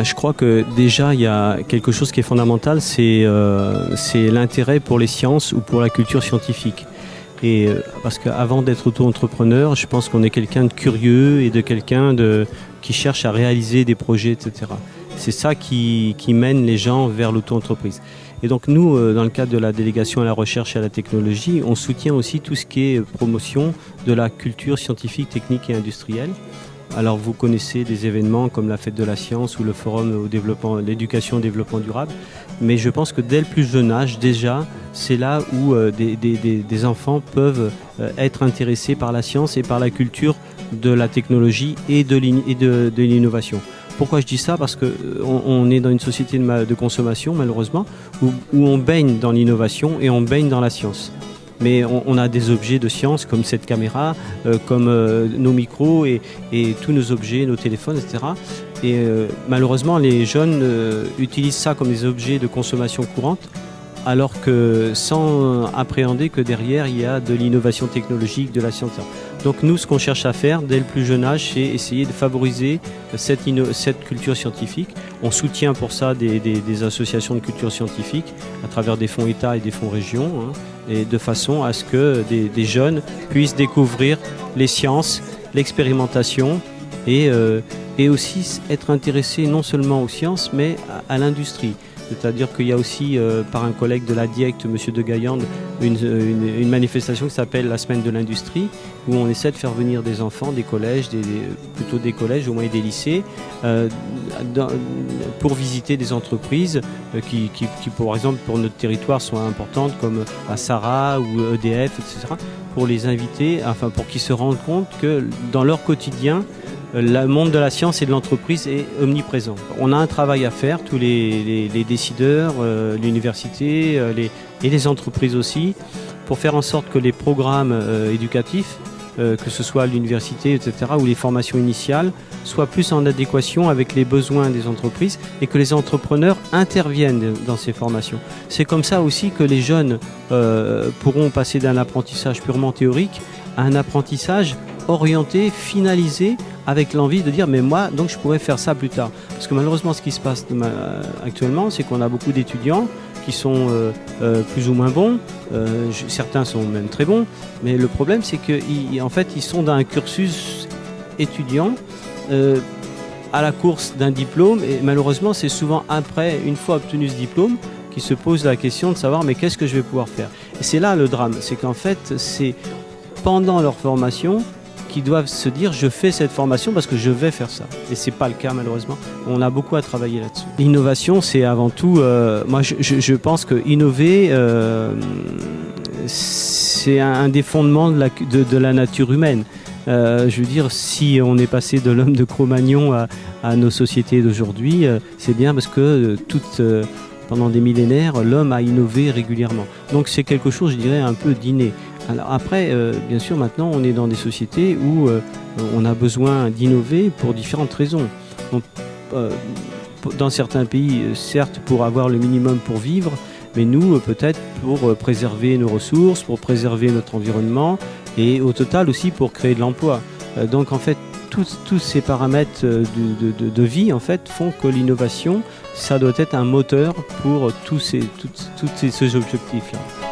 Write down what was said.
Je crois que déjà il y a quelque chose qui est fondamental, c'est l'intérêt pour les sciences ou pour la culture scientifique. Et parce qu'avant d'être auto-entrepreneur, je pense qu'on est quelqu'un de curieux et de quelqu'un qui cherche à réaliser des projets, etc. C'est ça qui mène les gens vers l'auto-entreprise. Et donc nous, dans le cadre de la délégation à la recherche et à la technologie, on soutient aussi tout ce qui est promotion de la culture scientifique, technique et industrielle. Alors vous connaissez des événements comme la Fête de la Science ou le Forum au développement, l'éducation au développement durable, mais je pense que dès le plus jeune âge, déjà, c'est là où des enfants peuvent être intéressés par la science et par la culture de la technologie et de l'innovation. Pourquoi je dis ça? Parce qu'on est dans une société de consommation, malheureusement, où on baigne dans l'innovation et on baigne dans la science. Mais on a des objets de science comme cette caméra, comme nos micros et tous nos objets, nos téléphones, etc. Et malheureusement, les jeunes utilisent ça comme des objets de consommation courante, alors que sans appréhender que derrière, il y a de l'innovation technologique, de la science. Donc nous, ce qu'on cherche à faire dès le plus jeune âge, c'est essayer de favoriser cette culture scientifique. On soutient pour ça des associations de culture scientifique à travers des fonds État et des fonds régions, hein, et de façon à ce que des jeunes puissent découvrir les sciences, l'expérimentation et aussi être intéressés non seulement aux sciences, mais à l'industrie. C'est-à-dire qu'il y a aussi, par un collègue de la DIECT, M. de Gaillande, une manifestation qui s'appelle la Semaine de l'Industrie, où on essaie de faire venir des enfants des collèges, plutôt des collèges, au moins des lycées, pour visiter des entreprises qui, par exemple, pour notre territoire, sont importantes, comme à Sarah ou EDF, etc., pour les inviter, enfin pour qu'ils se rendent compte que dans leur quotidien, le monde de la science et de l'entreprise est omniprésent. On a un travail à faire, tous les décideurs, l'université et les entreprises aussi, pour faire en sorte que les programmes éducatifs, que ce soit à l'université, etc., ou les formations initiales, soient plus en adéquation avec les besoins des entreprises et que les entrepreneurs interviennent dans ces formations. C'est comme ça aussi que les jeunes pourront passer d'un apprentissage purement théorique à un apprentissage orienté, finalisé, avec l'envie de dire mais moi donc je pourrais faire ça plus tard. Parce que malheureusement ce qui se passe actuellement, c'est qu'on a beaucoup d'étudiants qui sont plus ou moins bons, certains sont même très bons, mais le problème c'est qu'en fait ils sont dans un cursus étudiant à la course d'un diplôme, et malheureusement c'est souvent après, une fois obtenu ce diplôme, qu'ils se posent la question de savoir mais qu'est-ce que je vais pouvoir faire. Et c'est là le drame, c'est qu'en fait c'est pendant leur formation qui doivent se dire je fais cette formation parce que je vais faire ça. Et c'est pas le cas malheureusement. On a beaucoup à travailler là-dessus. L'innovation, c'est avant tout, moi je pense que innover, c'est un des fondements de la nature humaine. Je veux dire, si on est passé de l'homme de Cro-Magnon à nos sociétés d'aujourd'hui, c'est bien parce que pendant des millénaires, l'homme a innové régulièrement. Donc c'est quelque chose, je dirais, un peu d'inné. Alors après, bien sûr, maintenant, on est dans des sociétés où on a besoin d'innover pour différentes raisons. Donc, dans certains pays, certes, pour avoir le minimum pour vivre, mais nous, peut-être pour préserver nos ressources, pour préserver notre environnement et au total aussi pour créer de l'emploi. Donc en fait, tous ces paramètres de vie en fait, font que l'innovation, ça doit être un moteur pour tous ces objectifs-là.